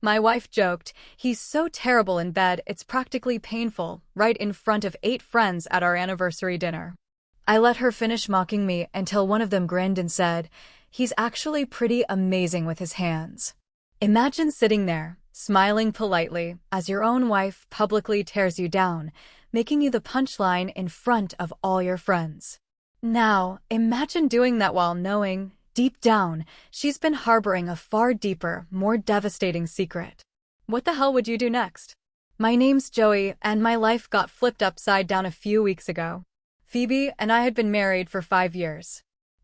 My wife joked, "He's so terrible in bed, it's practically painful," right in front of 8 friends at our anniversary dinner. I let her finish mocking me until one of them grinned and said, "He's actually pretty amazing with his hands." Imagine sitting there, smiling politely, as your own wife publicly tears you down, making you the punchline in front of all your friends. Now, imagine doing that while knowing, deep down, she's been harboring a far deeper, more devastating secret. What the hell would you do next? My name's Joey, and my life got flipped upside down a few weeks ago. Phoebe and I had been married for 5 years.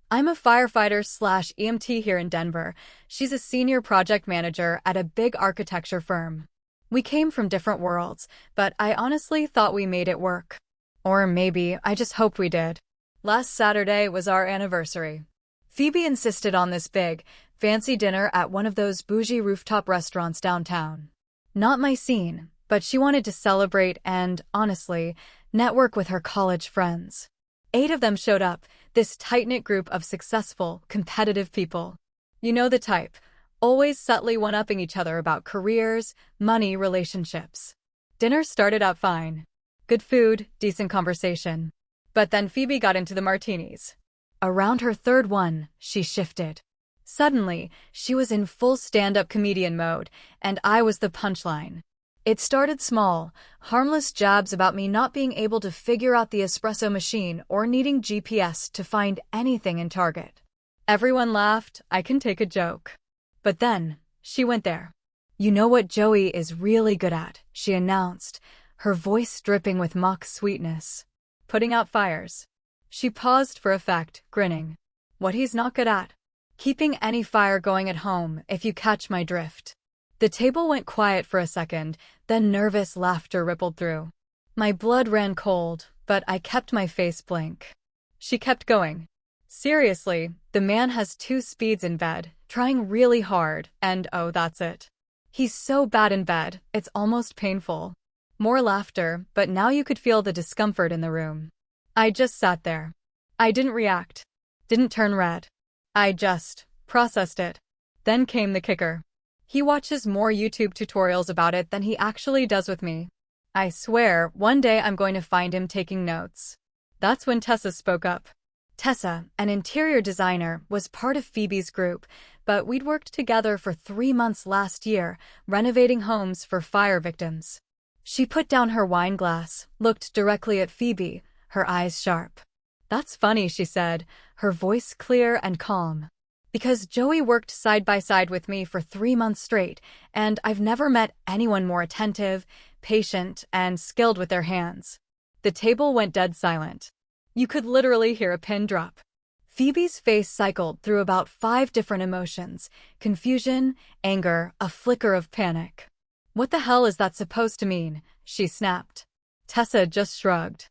I'm a firefighter/EMT here in Denver. She's a senior project manager at a big architecture firm. We came from different worlds, but I honestly thought we made it work. Or maybe I just hoped we did. Last Saturday was our anniversary. Phoebe insisted on this big, fancy dinner at one of those bougie rooftop restaurants downtown. Not my scene, but she wanted to celebrate and, honestly, network with her college friends. 8 of them showed up, this tight-knit group of successful, competitive people. You know the type, always subtly one-upping each other about careers, money, relationships. Dinner started out fine. Good food, decent conversation. But then Phoebe got into the martinis. Around her third one, she shifted. Suddenly, she was in full stand-up comedian mode, and I was the punchline. It started small, harmless jabs about me not being able to figure out the espresso machine or needing GPS to find anything in Target. Everyone laughed, I can take a joke. But then, she went there. "You know what Joey is really good at," she announced, her voice dripping with mock sweetness. "Putting out fires." She paused for effect, grinning. "What he's not good at? Keeping any fire going at home, if you catch my drift." The table went quiet for a second, then nervous laughter rippled through. My blood ran cold, but I kept my face blank. She kept going. "Seriously, the man has 2 speeds in bed, trying really hard, and oh, that's it. He's so bad in bed, it's almost painful." More laughter, but now you could feel the discomfort in the room. I just sat there. I didn't react. Didn't turn red. I just processed it. Then came the kicker. He watches more YouTube tutorials about it than he actually does with me. I swear, one day I'm going to find him taking notes. That's when Tessa spoke up. Tessa, an interior designer, was part of Phoebe's group, but we'd worked together for 3 months last year, renovating homes for fire victims. She put down her wine glass, looked directly at Phoebe, her eyes sharp. "That's funny," she said, her voice clear and calm. "Because Joey worked side by side with me for 3 months straight, and I've never met anyone more attentive, patient, and skilled with their hands." The table went dead silent. You could literally hear a pin drop. Phoebe's face cycled through about 5 different emotions: confusion, anger, a flicker of panic. "What the hell is that supposed to mean?" she snapped. Tessa just shrugged.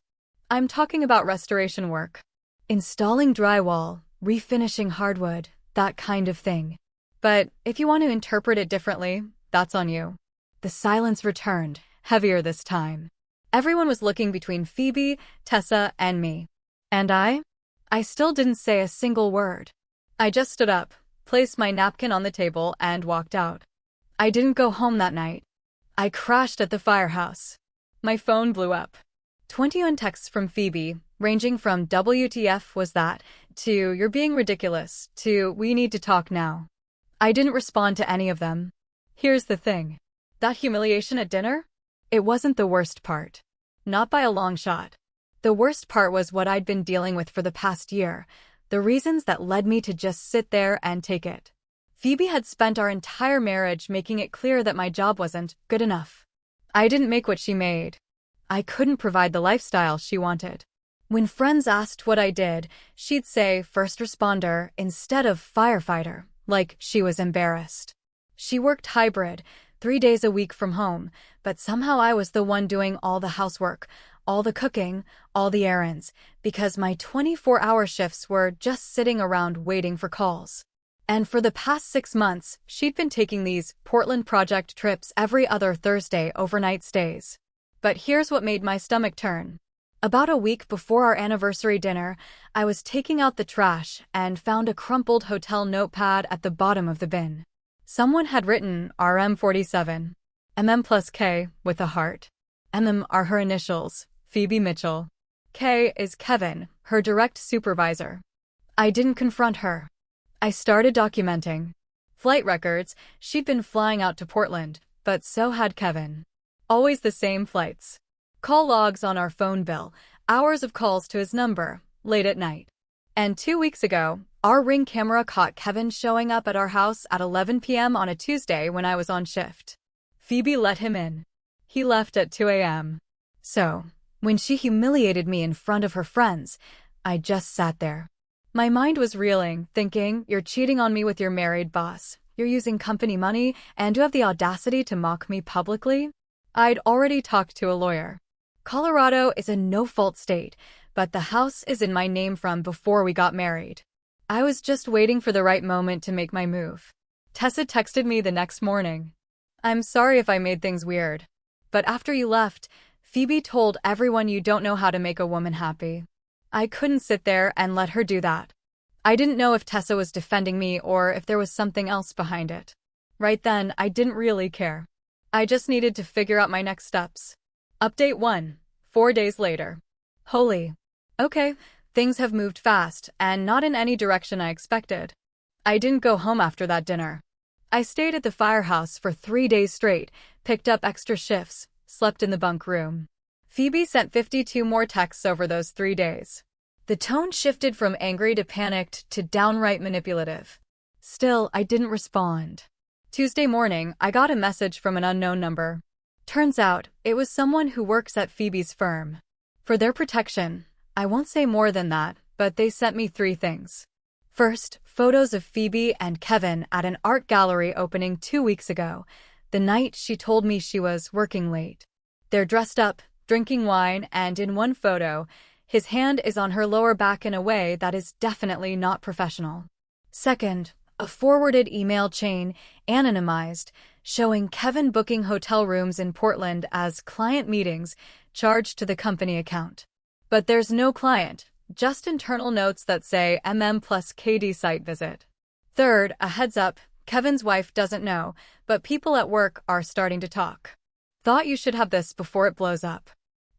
"I'm talking about restoration work. Installing drywall, refinishing hardwood, that kind of thing. But if you want to interpret it differently, that's on you." The silence returned, heavier this time. Everyone was looking between Phoebe, Tessa, and me. And I still didn't say a single word. I just stood up, placed my napkin on the table, and walked out. I didn't go home that night. I crashed at the firehouse. My phone blew up. 21 texts from Phoebe, ranging from "WTF was that?" to "You're being ridiculous," to "We need to talk now." I didn't respond to any of them. Here's the thing. That humiliation at dinner? It wasn't the worst part. Not by a long shot. The worst part was what I'd been dealing with for the past year, the reasons that led me to just sit there and take it. Phoebe had spent our entire marriage making it clear that my job wasn't good enough. I didn't make what she made. I couldn't provide the lifestyle she wanted. When friends asked what I did, she'd say first responder instead of firefighter, like she was embarrassed. She worked hybrid, 3 days a week from home, but somehow I was the one doing all the housework, all the cooking, all the errands, because my 24-hour shifts were just sitting around waiting for calls. And for the past 6 months, she'd been taking these Portland project trips every other Thursday, overnight stays. But here's what made my stomach turn. About a week before our anniversary dinner, I was taking out the trash and found a crumpled hotel notepad at the bottom of the bin. Someone had written RM47. MM plus K with a heart. MM are her initials, Phoebe Mitchell. K is Kevin, her direct supervisor. I didn't confront her. I started documenting. Flight records, she'd been flying out to Portland, but so had Kevin. Always the same flights. Call logs on our phone bill, hours of calls to his number, late at night. And 2 weeks ago, our Ring camera caught Kevin showing up at our house at 11 p.m. on a Tuesday when I was on shift. Phoebe let him in. He left at 2 a.m. So, when she humiliated me in front of her friends, I just sat there. My mind was reeling, thinking, you're cheating on me with your married boss, you're using company money, and you have the audacity to mock me publicly? I'd already talked to a lawyer. Colorado is a no-fault state, but the house is in my name from before we got married. I was just waiting for the right moment to make my move. Tessa texted me the next morning. I'm sorry if I made things weird. But after you left, Phoebe told everyone you don't know how to make a woman happy. I couldn't sit there and let her do that. I didn't know if Tessa was defending me or if there was something else behind it. Right then, I didn't really care. I just needed to figure out my next steps. Update 1. 4 days later. Holy. Okay, things have moved fast, and not in any direction I expected. I didn't go home after that dinner. I stayed at the firehouse for 3 days straight, picked up extra shifts, slept in the bunk room. Phoebe sent 52 more texts over those 3 days. The tone shifted from angry to panicked to downright manipulative. Still, I didn't respond. Tuesday morning, I got a message from an unknown number. Turns out, it was someone who works at Phoebe's firm. For their protection, I won't say more than that, but they sent me 3 things. First, photos of Phoebe and Kevin at an art gallery opening 2 weeks ago, the night she told me she was working late. They're dressed up, drinking wine, and in one photo, his hand is on her lower back in a way that is definitely not professional. Second, a forwarded email chain, anonymized, showing Kevin booking hotel rooms in Portland as client meetings charged to the company account. But there's no client, just internal notes that say plus KD site visit. Third, a heads up, Kevin's wife doesn't know, but people at work are starting to talk. Thought you should have this before it blows up.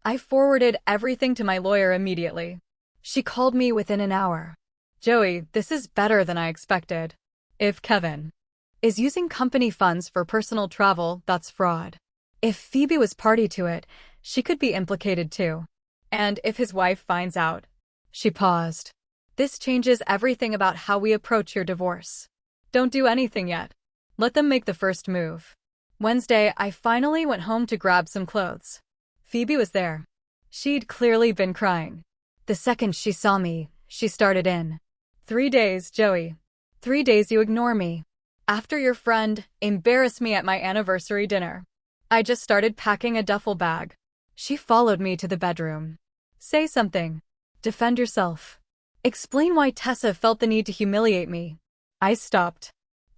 I forwarded everything to my lawyer immediately. She called me within an hour. Joey, this is better than I expected. If Kevin is using company funds for personal travel, that's fraud. If Phoebe was party to it, she could be implicated too. And if his wife finds out. She paused. This changes everything about how we approach your divorce. Don't do anything yet. Let them make the first move. Wednesday, I finally went home to grab some clothes. Phoebe was there. She'd clearly been crying. The second she saw me, she started in. 3 days, Joey. 3 days you ignore me. After your friend embarrassed me at my anniversary dinner. I just started packing a duffel bag. She followed me to the bedroom. Say something. Defend yourself. Explain why Tessa felt the need to humiliate me. I stopped.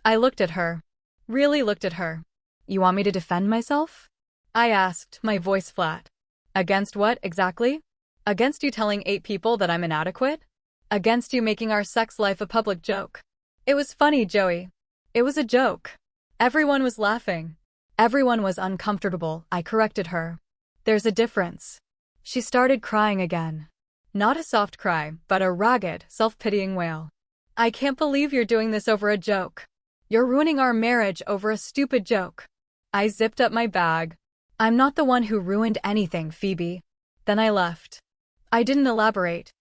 I looked at her. Really looked at her. You want me to defend myself? I asked, my voice flat. Against what, exactly? Against you telling 8 people that I'm inadequate? Against you making our sex life a public joke? It was funny, Joey. It was a joke. Everyone was laughing. Everyone was uncomfortable, I corrected her. There's a difference. She started crying again. Not a soft cry, but a ragged, self-pitying wail. I can't believe you're doing this over a joke. You're ruining our marriage over a stupid joke. I zipped up my bag. I'm not the one who ruined anything, Phoebe. Then I left. I didn't elaborate.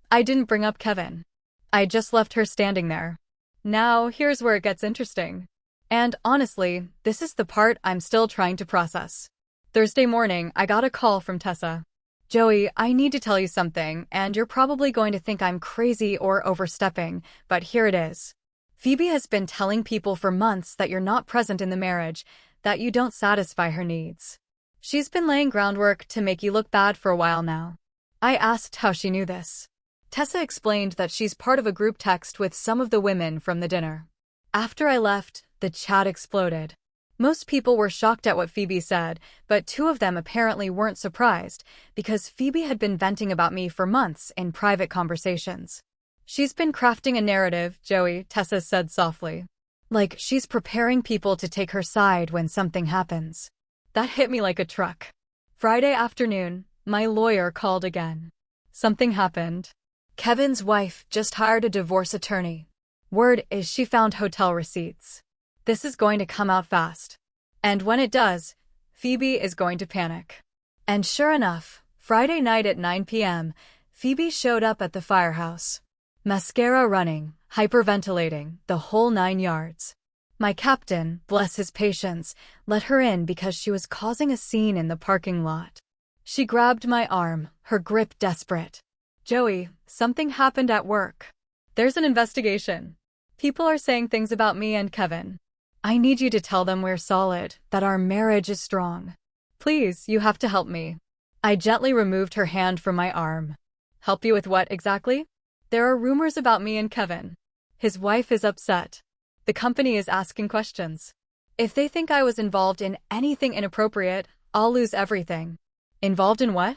I didn't bring up Kevin. I just left her standing there. Now, here's where it gets interesting. And honestly, this is the part I'm still trying to process. Thursday morning, I got a call from Tessa. Joey, I need to tell you something, and you're probably going to think I'm crazy or overstepping, but here it is. Phoebe has been telling people for months that you're not present in the marriage, that you don't satisfy her needs. She's been laying groundwork to make you look bad for a while now. I asked how she knew this. Tessa explained that she's part of a group text with some of the women from the dinner. After I left, the chat exploded. Most people were shocked at what Phoebe said, but 2 of them apparently weren't surprised, because Phoebe had been venting about me for months in private conversations. She's been crafting a narrative, Joey, Tessa said softly. Like she's preparing people to take her side when something happens. That hit me like a truck. Friday afternoon, my lawyer called again. Something happened. Kevin's wife just hired a divorce attorney. Word is she found hotel receipts. This is going to come out fast. And when it does, Phoebe is going to panic. And sure enough, Friday night at 9 p.m., Phoebe showed up at the firehouse. Mascara running, hyperventilating, the whole 9 yards. My captain, bless his patience, let her in because she was causing a scene in the parking lot. She grabbed my arm, her grip desperate. Joey, something happened at work. There's an investigation. People are saying things about me and Kevin. I need you to tell them we're solid, that our marriage is strong. Please, you have to help me. I gently removed her hand from my arm. Help you with what exactly? There are rumors about me and Kevin. His wife is upset. The company is asking questions. If they think I was involved in anything inappropriate, I'll lose everything. Involved in what?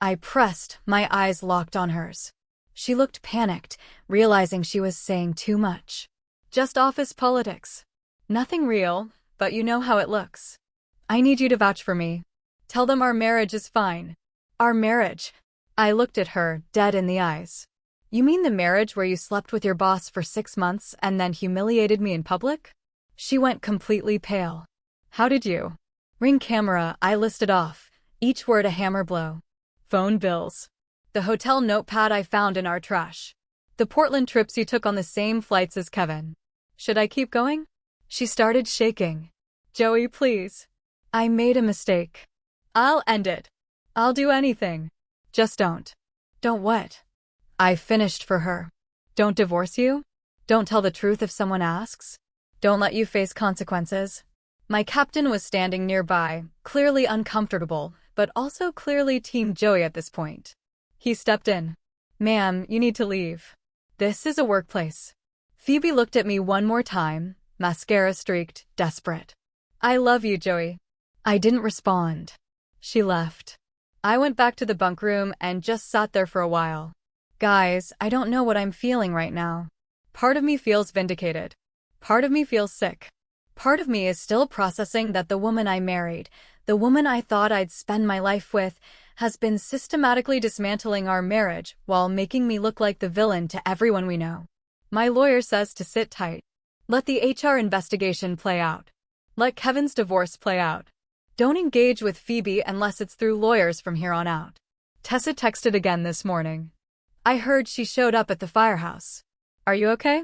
I pressed, my eyes locked on hers. She looked panicked, realizing she was saying too much. Just office politics. Nothing real, but you know how it looks. I need you to vouch for me. Tell them our marriage is fine. Our marriage. I looked at her, dead in the eyes. You mean the marriage where you slept with your boss for 6 months and then humiliated me in public? She went completely pale. How did you? Ring camera, I listed off, each word a hammer blow. Phone bills. The hotel notepad I found in our trash. The Portland trips you took on the same flights as Kevin. Should I keep going? She started shaking. Joey, please. I made a mistake. I'll end it. I'll do anything. Just don't. Don't what? I finished for her. Don't divorce you? Don't tell the truth if someone asks? Don't let you face consequences? My captain was standing nearby, clearly uncomfortable, but also clearly Team Joey at this point. He stepped in. Ma'am, you need to leave. This is a workplace. Phoebe looked at me one more time, mascara streaked, desperate. I love you, Joey. I didn't respond. She left. I went back to the bunk room and just sat there for a while. Guys, I don't know what I'm feeling right now. Part of me feels vindicated. Part of me feels sick. Part of me is still processing that the woman I married, the woman I thought I'd spend my life with, has been systematically dismantling our marriage while making me look like the villain to everyone we know. My lawyer says to sit tight. Let the HR investigation play out. Let Kevin's divorce play out. Don't engage with Phoebe unless it's through lawyers from here on out. Tessa texted again this morning. I heard she showed up at the firehouse. Are you okay?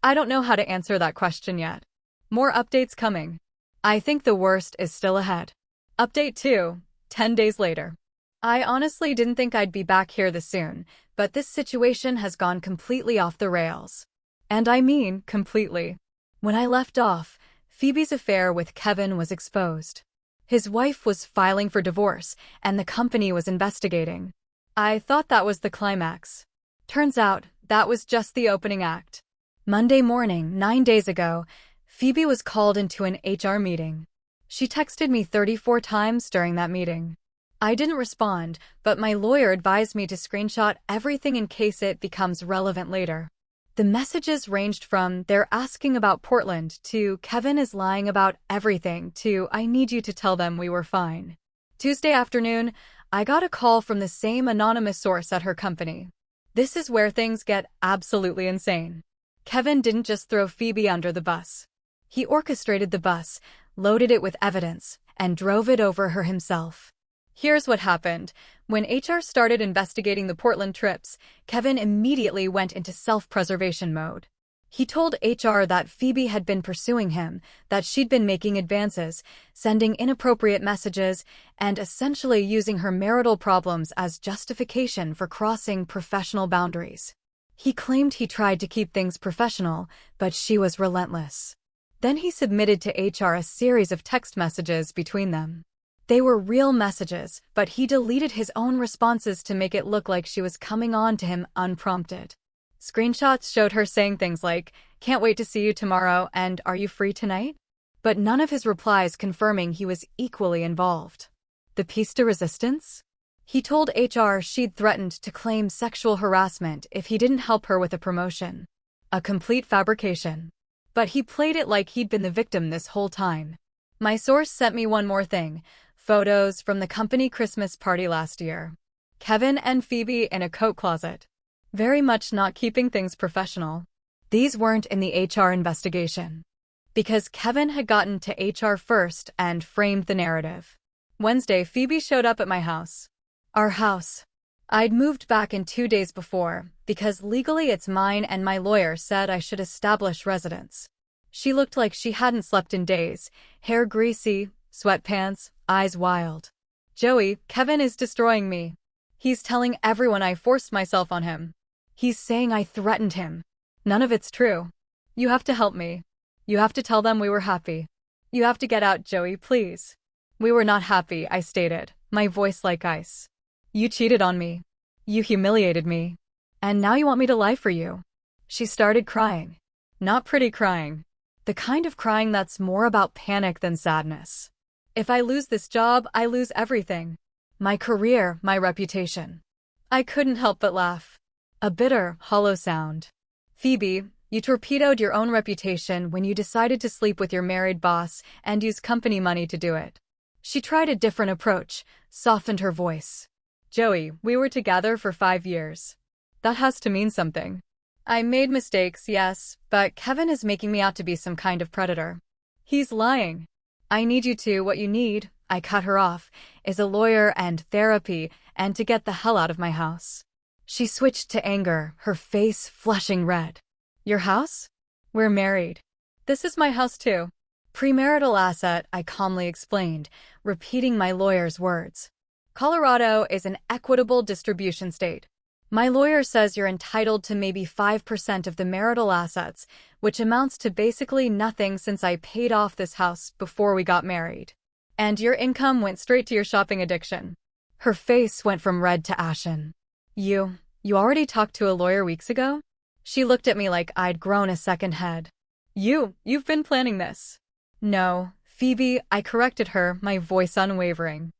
I don't know how to answer that question yet. More updates coming. I think the worst is still ahead. Update 2, 10 days later. I honestly didn't think I'd be back here this soon, but this situation has gone completely off the rails. And I mean, completely. When I left off, Phoebe's affair with Kevin was exposed. His wife was filing for divorce, and the company was investigating. I thought that was the climax. Turns out, that was just the opening act. Monday morning, 9 days ago, Phoebe was called into an HR meeting. She texted me 34 times during that meeting. I didn't respond, but my lawyer advised me to screenshot everything in case it becomes relevant later. The messages ranged from "they're asking about Portland" to "Kevin is lying about everything" to "I need you to tell them we were fine." Tuesday afternoon, I got a call from the same anonymous source at her company. This is where things get absolutely insane. Kevin didn't just throw Phoebe under the bus. He orchestrated the bus, loaded it with evidence, and drove it over her himself. Here's what happened. When HR started investigating the Portland trips, Kevin immediately went into self-preservation mode. He told HR that Phoebe had been pursuing him, that she'd been making advances, sending inappropriate messages, and essentially using her marital problems as justification for crossing professional boundaries. He claimed he tried to keep things professional, but she was relentless. Then he submitted to HR a series of text messages between them. They were real messages, but he deleted his own responses to make it look like she was coming on to him unprompted. Screenshots showed her saying things like, "Can't wait to see you tomorrow," and "Are you free tonight?" But none of his replies confirming he was equally involved. The piece de resistance? He told HR she'd threatened to claim sexual harassment if he didn't help her with a promotion. A complete fabrication. But he played it like he'd been the victim this whole time. My source sent me one more thing. Photos from the company Christmas party last year. Kevin and Phoebe in a coat closet. Very much not keeping things professional. These weren't in the HR investigation. Because Kevin had gotten to HR first and framed the narrative. Wednesday, Phoebe showed up at my house. Our house. I'd moved back in 2 days before, because legally it's mine and my lawyer said I should establish residence. She looked like she hadn't slept in days, hair greasy, sweatpants, eyes wild. Joey, Kevin is destroying me. He's telling everyone I forced myself on him. He's saying I threatened him. None of it's true. You have to help me. You have to tell them we were happy. You have to get out, Joey, please. We were not happy, I stated, my voice like ice. You cheated on me. You humiliated me. And now you want me to lie for you. She started crying. Not pretty crying. The kind of crying that's more about panic than sadness. If I lose this job, I lose everything. My career, my reputation. I couldn't help but laugh. A bitter, hollow sound. Phoebe, you torpedoed your own reputation when you decided to sleep with your married boss and use company money to do it. She tried a different approach, softened her voice. Joey, we were together for 5 years. That has to mean something. I made mistakes, yes, but Kevin is making me out to be some kind of predator. He's lying. I need you to, what you need, I cut her off, is a lawyer and therapy and to get the hell out of my house. She switched to anger, her face flushing red. Your house? We're married. This is my house too. Premarital asset, I calmly explained, repeating my lawyer's words. Colorado is an equitable distribution state. My lawyer says you're entitled to maybe 5% of the marital assets, which amounts to basically nothing since I paid off this house before we got married. And your income went straight to your shopping addiction. Her face went from red to ashen. You already talked to a lawyer weeks ago? She looked at me like I'd grown a second head. You've been planning this. No, Phoebe, I corrected her, my voice unwavering.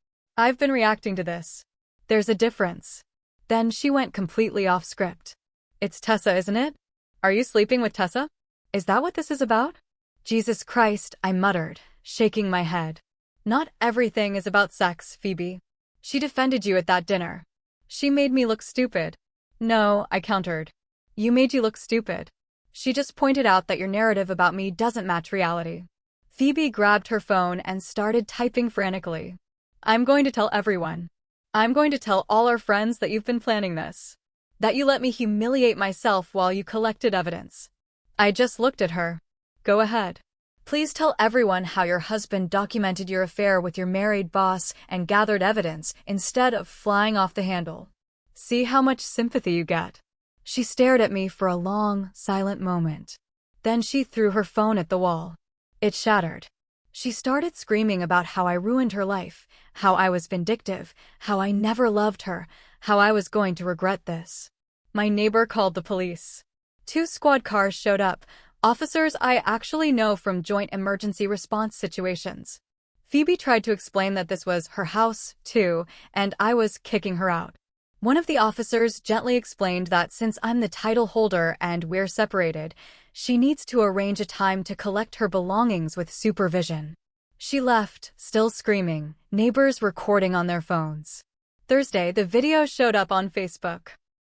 I've been reacting to this. There's a difference. Then she went completely off script. It's Tessa, isn't it? Are you sleeping with Tessa? Is that what this is about? Jesus Christ, I muttered, shaking my head. Not everything is about sex, Phoebe. She defended you at that dinner. She made me look stupid. No, I countered. You made you look stupid. She just pointed out that your narrative about me doesn't match reality. Phoebe grabbed her phone and started typing frantically. I'm going to tell everyone. I'm going to tell all our friends that you've been planning this. That you let me humiliate myself while you collected evidence. I just looked at her. Go ahead. Please tell everyone how your husband documented your affair with your married boss and gathered evidence instead of flying off the handle. See how much sympathy you get. She stared at me for a long, silent moment. Then she threw her phone at the wall. It shattered. She started screaming about how I ruined her life, how I was vindictive, how I never loved her, how I was going to regret this. My neighbor called the police. 2 squad cars showed up, officers I actually know from joint emergency response situations. Phoebe tried to explain that this was her house, too, and I was kicking her out. One of the officers gently explained that since I'm the title holder and we're separated, she needs to arrange a time to collect her belongings with supervision. She left, still screaming, neighbors recording on their phones. Thursday, the video showed up on Facebook.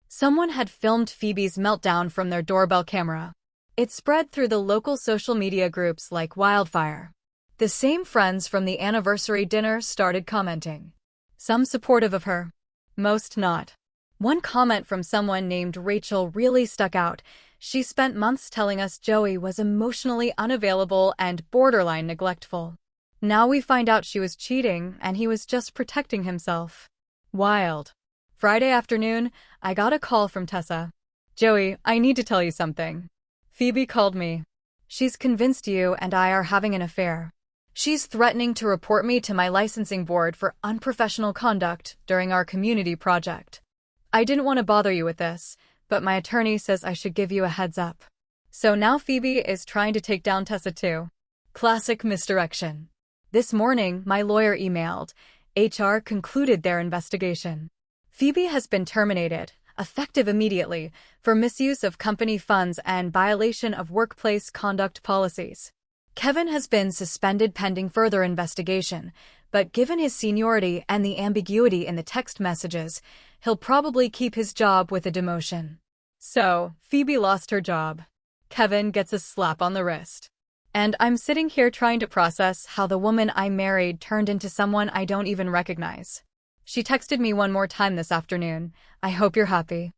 Someone had filmed Phoebe's meltdown from their doorbell camera. It spread through the local social media groups like wildfire. The same friends from the anniversary dinner started commenting. Some supportive of her. Most not. One comment from someone named Rachel really stuck out. She spent months telling us Joey was emotionally unavailable and borderline neglectful. Now we find out she was cheating and he was just protecting himself. Wild. Friday afternoon, I got a call from Tessa. Joey, I need to tell you something. Phoebe called me. She's convinced you and I are having an affair. She's threatening to report me to my licensing board for unprofessional conduct during our community project. I didn't want to bother you with this, but my attorney says I should give you a heads up. So now Phoebe is trying to take down Tessa too. Classic misdirection. This morning, my lawyer emailed. HR concluded their investigation. Phoebe has been terminated. effective immediately, for misuse of company funds and violation of workplace conduct policies. Kevin has been suspended pending further investigation, but given his seniority and the ambiguity in the text messages, he'll probably keep his job with a demotion. So, Phoebe lost her job. Kevin gets a slap on the wrist. And I'm sitting here trying to process how the woman I married turned into someone I don't even recognize. She texted me one more time this afternoon. I hope you're happy.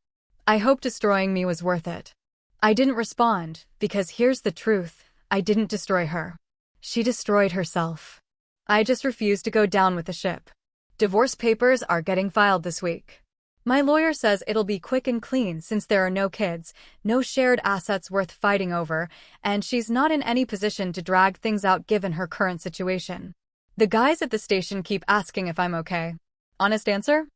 I hope destroying me was worth it. I didn't respond, because here's the truth. I didn't destroy her. She destroyed herself. I just refuse to go down with the ship. Divorce papers are getting filed this week. My lawyer says it'll be quick and clean since there are no kids, no shared assets worth fighting over, and she's not in any position to drag things out given her current situation. The guys at the station keep asking if I'm okay. Honest answer?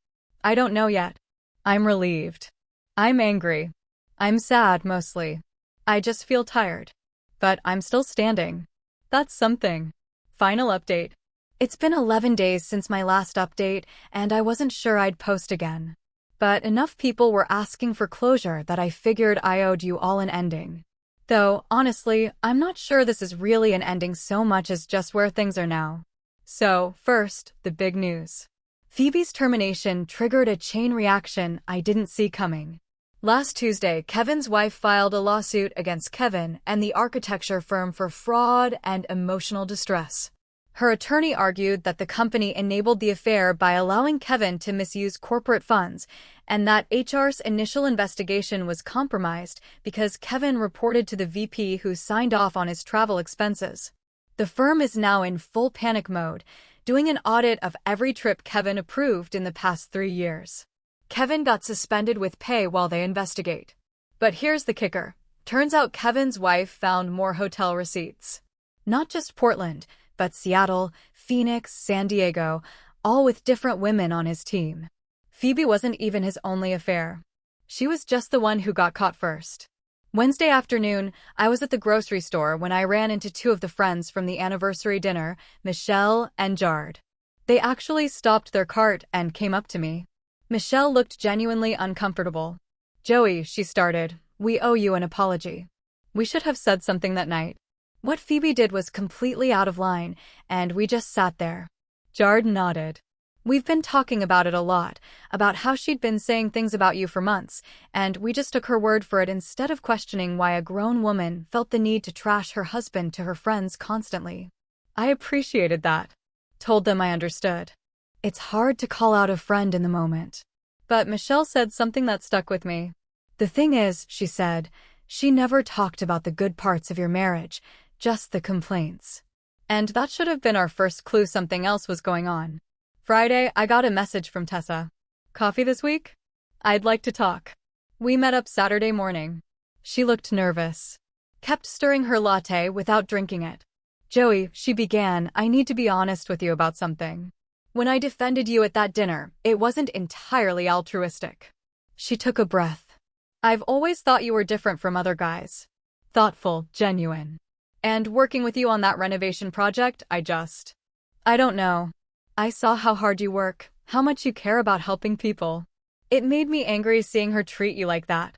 I don't know yet. I'm relieved. I'm angry. I'm sad mostly. I just feel tired. But I'm still standing. That's something. Final update. It's been 11 days since my last update, and I wasn't sure I'd post again. But enough people were asking for closure that I figured I owed you all an ending. Though, honestly, I'm not sure this is really an ending so much as just where things are now. So, first, the big news. Phoebe's termination triggered a chain reaction I didn't see coming. Last Tuesday, Kevin's wife filed a lawsuit against Kevin and the architecture firm for fraud and emotional distress. Her attorney argued that the company enabled the affair by allowing Kevin to misuse corporate funds, and that HR's initial investigation was compromised because Kevin reported to the VP who signed off on his travel expenses. The firm is now in full panic mode, doing an audit of every trip Kevin approved in the past 3 years. Kevin got suspended with pay while they investigate. But here's the kicker. Turns out Kevin's wife found more hotel receipts. Not just Portland, but Seattle, Phoenix, San Diego, all with different women on his team. Phoebe wasn't even his only affair. She was just the one who got caught first. Wednesday afternoon, I was at the grocery store when I ran into 2 of the friends from the anniversary dinner, Michelle and Jard. They actually stopped their cart and came up to me. Michelle looked genuinely uncomfortable. "Joey," she started, "we owe you an apology. We should have said something that night. What Phoebe did was completely out of line, and we just sat there." Jard nodded. "We've been talking about it a lot, about how she'd been saying things about you for months, and we just took her word for it instead of questioning why a grown woman felt the need to trash her husband to her friends constantly." I appreciated that. Told them I understood. It's hard to call out a friend in the moment. But Michelle said something that stuck with me. "The thing is," she said, "she never talked about the good parts of your marriage, just the complaints." And that should have been our first clue something else was going on. Friday, I got a message from Tessa. "Coffee this week? I'd like to talk." We met up Saturday morning. She looked nervous. Kept stirring her latte without drinking it. "Joey," she began, "I need to be honest with you about something. When I defended you at that dinner, it wasn't entirely altruistic." She took a breath. "I've always thought you were different from other guys. Thoughtful, genuine. And working with you on that renovation project, I don't know. I saw how hard you work, how much you care about helping people. It made me angry seeing her treat you like that."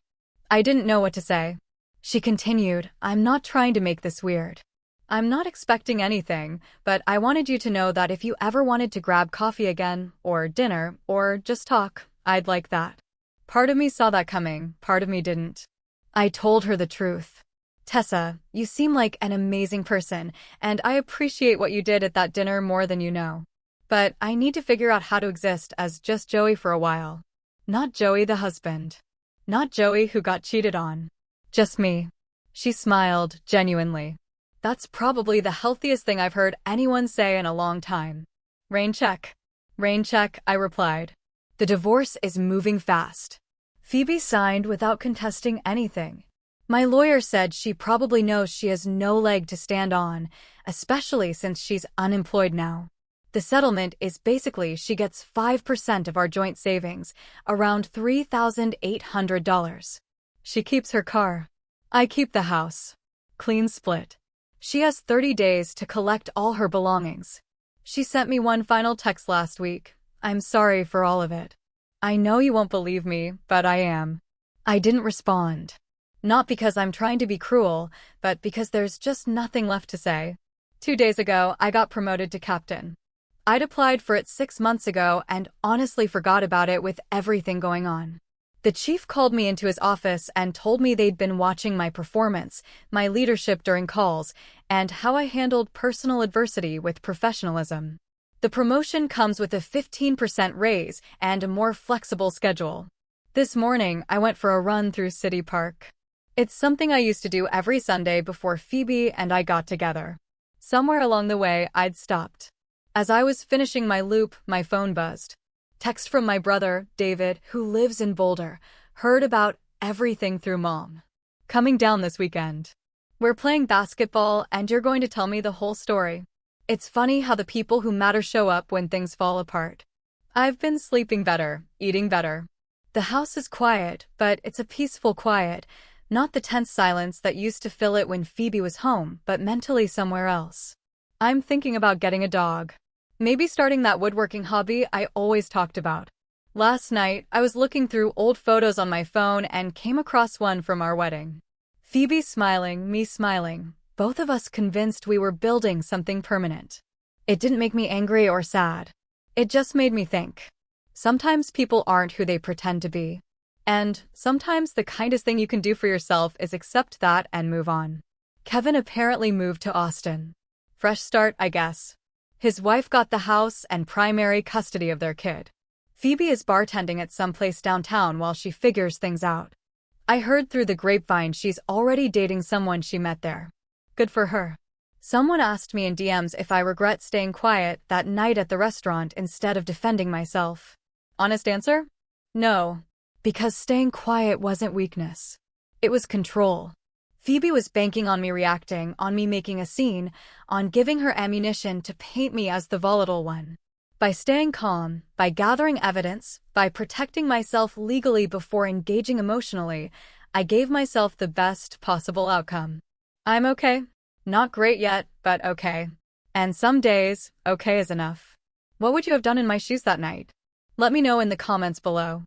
I didn't know what to say. She continued, "I'm not trying to make this weird. I'm not expecting anything, but I wanted you to know that if you ever wanted to grab coffee again, or dinner, or just talk, I'd like that." Part of me saw that coming, part of me didn't. I told her the truth. "Tessa, you seem like an amazing person, and I appreciate what you did at that dinner more than you know. But I need to figure out how to exist as just Joey for a while. Not Joey the husband. Not Joey who got cheated on. Just me." She smiled, genuinely. "That's probably the healthiest thing I've heard anyone say in a long time." "Rain check." "Rain check," I replied. The divorce is moving fast. Phoebe signed without contesting anything. My lawyer said she probably knows she has no leg to stand on, especially since she's unemployed now. The settlement is basically she gets 5% of our joint savings, around $3,800. She keeps her car. I keep the house. Clean split. She has 30 days to collect all her belongings. She sent me one final text last week. "I'm sorry for all of it. I know you won't believe me, but I am. I didn't respond. Not because I'm trying to be cruel, but because there's just nothing left to say. 2 days ago, I got promoted to captain. I'd applied for it 6 months ago and honestly forgot about it with everything going on. The chief called me into his office and told me they'd been watching my performance, my leadership during calls, and how I handled personal adversity with professionalism. The promotion comes with a 15% raise and a more flexible schedule. This morning, I went for a run through City Park. It's something I used to do every Sunday before Phoebe and I got together. Somewhere along the way, I'd stopped. As I was finishing my loop, my phone buzzed. Text from my brother, David, who lives in Boulder, heard about everything through Mom. Coming down this weekend. We're playing basketball and you're going to tell me the whole story. It's funny how the people who matter show up when things fall apart. I've been sleeping better, eating better. The house is quiet, but it's a peaceful quiet, not the tense silence that used to fill it when Phoebe was home, but mentally somewhere else. I'm thinking about getting a dog. Maybe starting that woodworking hobby I always talked about. Last night, I was looking through old photos on my phone and came across one from our wedding. Phoebe smiling, me smiling, both of us convinced we were building something permanent. It didn't make me angry or sad. It just made me think. Sometimes people aren't who they pretend to be. And sometimes the kindest thing you can do for yourself is accept that and move on. Kevin apparently moved to Austin. Fresh start, I guess. His wife got the house and primary custody of their kid. Phoebe is bartending at some place downtown while she figures things out. I heard through the grapevine she's already dating someone she met there. Good for her. Someone asked me in DMs if I regret staying quiet that night at the restaurant instead of defending myself. Honest answer? No. Because staying quiet wasn't weakness. It was control. Phoebe was banking on me reacting, on me making a scene, on giving her ammunition to paint me as the volatile one. By staying calm, by gathering evidence, by protecting myself legally before engaging emotionally, I gave myself the best possible outcome. I'm okay. Not great yet, but okay. And some days, okay is enough. What would you have done in my shoes that night? Let me know in the comments below.